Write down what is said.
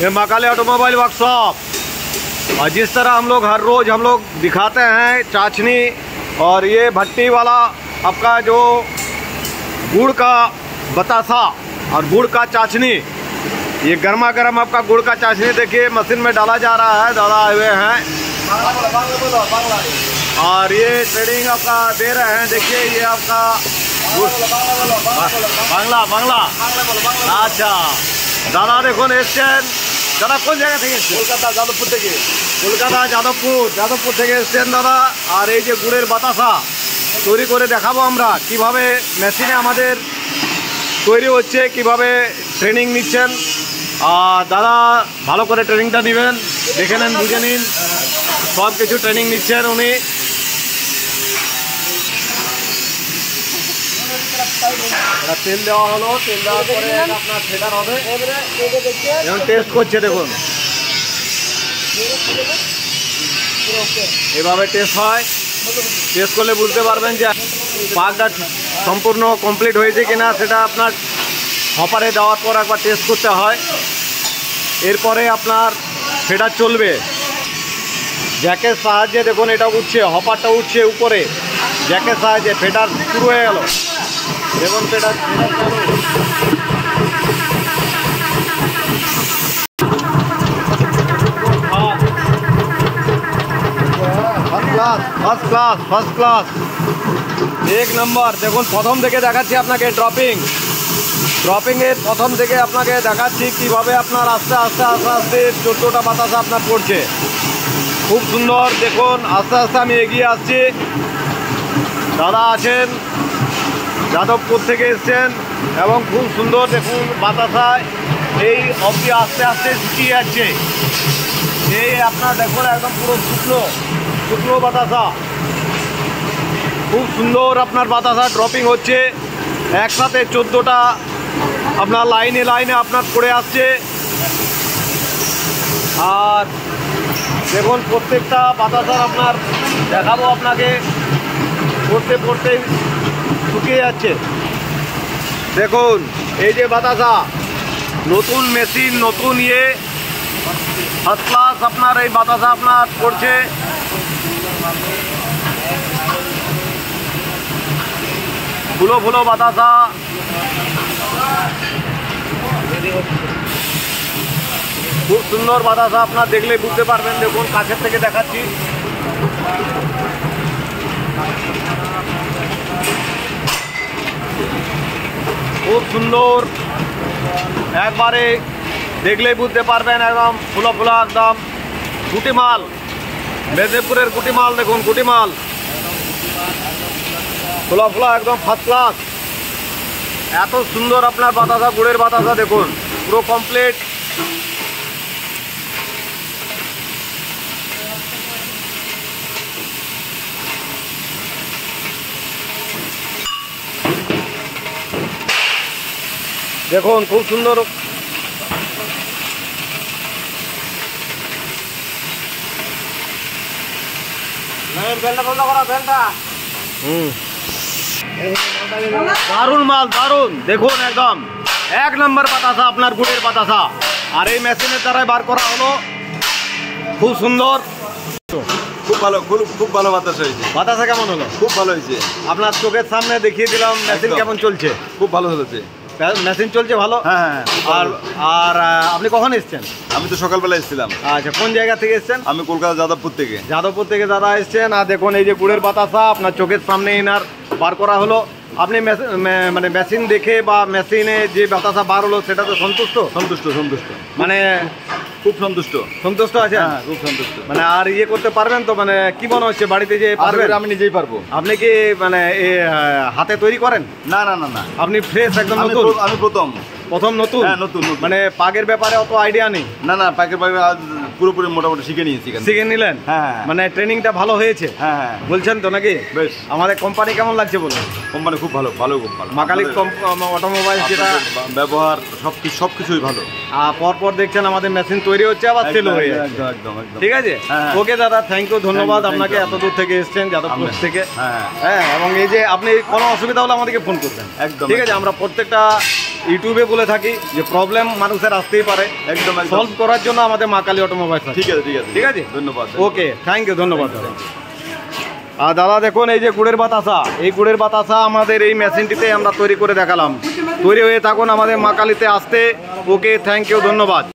ये Mahakali automobile workshop. और जिस तरह हम लोग हर रोज़ हम लोग दिखाते हैं चाशनी, और ये भट्टी वाला आपका जो गुड़ का बतासा और गुड़ का चाशनी, ये गर्मा गर्म आपका गुड़ का चाशनी देखिए मशीन में डाला जा रहा है, डाला हुए हैं। और ये ट्रेडिंग आपका दे रहे हैं, देखिए ये आपका बांग्ला बांग्ला। अच्छा दादा देखो एसছেন, दादा কোন জায়গা থেকে এসছেন? কলকাতা যাদবপুর থেকে। কলকাতা যাদবপুর থেকে এসছেন দাদা। আর এই যে গুড়ের বাতাসা তৈরি করে দেখাবো আমরা কিভাবে মেশিনে আমাদের তৈরি হচ্ছে, কিভাবে ট্রেনিং নিচ্ছেন। আর দাদা ভালো করে ট্রেনিংটা নেবেন, দেখে নেন, বুঝে নিন, সব কিছু ট্রেনিং নিচ্ছেন উনি। তেল দেওয়া হলো, তেল দেওয়ার পরে আপনার ফেটার হবে, এখন টেস্ট করছে দেখুন, এভাবে টেস্ট হয়। টেস্ট করলে বুঝতে পারবেন যে পাকটা সম্পূর্ণ কমপ্লিট হয়েছে কিনা, সেটা আপনার হপারে দেওয়ার পর একবার টেস্ট করতে হয়। এরপরে আপনার ফেটার চলবে জ্যাকের সাহায্যে। দেখুন এটা উঠছে, হপারটা উঠছে উপরে, জ্যাকের সাহায্যে ফেটার শুরু হয়ে গেল। দেখুন ফেটার ফার্স্ট ক্লাস এক নম্বর। দেখুন প্রথম থেকে দেখাচ্ছি আপনাকে ড্রপিংয়ের প্রথম থেকে আপনাকে দেখাচ্ছি কীভাবে আপনার আস্তে আস্তে আস্তে আস্তে 14টা বাতাসা আপনার পড়ছে। খুব সুন্দর দেখুন, আস্তে আস্তে আমি এগিয়ে আসছি। দাদা আছেন যাদবপুর থেকে এসছেন এবং খুব সুন্দর দেখুন বাতাসায় এই অবধি আস্তে আস্তে শুকিয়ে যাচ্ছে। এই আপনার দেখুন একদম পুরো শুকনো বাতাসা, খুব সুন্দর আপনার বাতাসা ড্রপিং হচ্ছে। একসাথে 14টা আপনার লাইনে লাইনে আপনার পড়ে আসছে। আর দেখুন প্রত্যেকটা বাতাসার আপনার দেখাবো আপনাকে, পড়তে পড়তে শুকিয়ে যাচ্ছে। দেখুন এই যে বাতাসা, নতুন মেশিন, নতুন ফার্স্ট ক্লাস আপনার এই বাতাসা আপনার পড়ছে। ফুলো বাতাসা, খুব সুন্দর বাতাসা, আপনার দেখলে বুঝতে পারবেন। দেখুন কাছের থেকে দেখাচ্ছি, খুব সুন্দর, একবারে দেখলেই বুঝতে পারবেন। একদম ফুলো একদম গুটি মাল, মেদিনীপুরের গুটি মাল। দেখুন গুটি মাল ফুলো একদম ফার্স্ট ক্লাস। এত সুন্দর আপনার বাতাসা, গুড়ের বাতাসা দেখুন পুরো কমপ্লিট। দেখুন খুব সুন্দর, দারুন মাল, দারুন। দেখুন একদম এক নম্বর বাতাসা আপনার গুড়ের বাতাসা। আর এই মেশিনের দ্বারাই বার করা হলো, খুব সুন্দর, খুব ভালো বাতাসা হয়েছে। বাতাসা কেমন হলো? খুব ভালো হয়েছে। আপনার চোখের সামনে দেখিয়ে দিলাম মেশিন কেমন চলছে। খুব ভালো হয়েছে, মেশিন চলছে ভালো। হ্যাঁ। আর আপনি কখন এসছেন? আমি তো সকালবেলা এসেছিলাম। আচ্ছা কোন জায়গা থেকে এসছেন? আমি কলকাতা যাদবপুর থেকে দাদা এসছেন। আর দেখুন এই যে গুড়ের বাতাসা আপনার চোখের সামনে এনার বার করা হলো। আপনি মানে মেশিন দেখে বা মেশিনে যে বাতাসা বার হলো সেটা তো সন্তুষ্ট মানে খুব সন্তুষ্ট আছে। হ্যাঁ খুব সন্তুষ্ট। মানে আর করতে পারবেন তো, মানে কি মনে হচ্ছে বাড়িতে যে পারবেন? আমি নিজেই পারবো। আপনি কি মানে হাতে তৈরি করেন? না, আপনি ফ্রেশ একদম নতুন? আমি প্রথম নতুন। হ্যাঁ নতুন। মানে পাগের ব্যাপারে অত আইডিয়া নেই? না পাগের পুরোপুরি মোটামুটি শিখে নিয়েছি। শিখে নিলেন? হ্যাঁ। মানে ট্রেনিংটা ভালো হয়েছে? হ্যাঁ বলছেন তো নাকি? বেশ। আমাদের কোম্পানি কেমন লাগছে বলুন? কোম্পানি খুব ভালো খুব ভালো। মাকালি অটোমোবাইল যেটা ব্যবহার সবকিছুই ভালো। আর পরপর দেখছেন আমাদের মেশিন তৈরি হচ্ছে, আবার সেল হয়ে যাচ্ছে। একদম। ঠিক আছে, ওকে দাদা, থ্যাংক ইউ, ধন্যবাদ আপনাকে। এত দূর থেকে এসছেন যাদবপুর থেকে। হ্যাঁ, এবং এই যে আপনি কোনো অসুবিধা হলে আমাদেরকে ফোন করবেন। একদম। ঠিক আছে, আমরা প্রত্যেকটা ইউটিউবে বলে থাকি যে প্রবলেম মানুষের আসতেই পারে, একদম একদম। সলভ করার জন্য আমাদের মা কালী অটোমোবাইলস আছে। ঠিক আছে ঠিক আছে ঠিক আছে? ধন্যবাদ। ওকে, থ্যাংক ইউ, ধন্যবাদ দাদা। আর দাদা দেখুন এই যে গুড়ের বাতাসা, এই গুড়ের বাতাসা আমাদের এই মেশিনটিতে আমরা তৈরি করে দেখালাম। তৈরি হয়ে থাকুন আমাদের মা কালীতে আসতে। ওকে, থ্যাংক ইউ, ধন্যবাদ।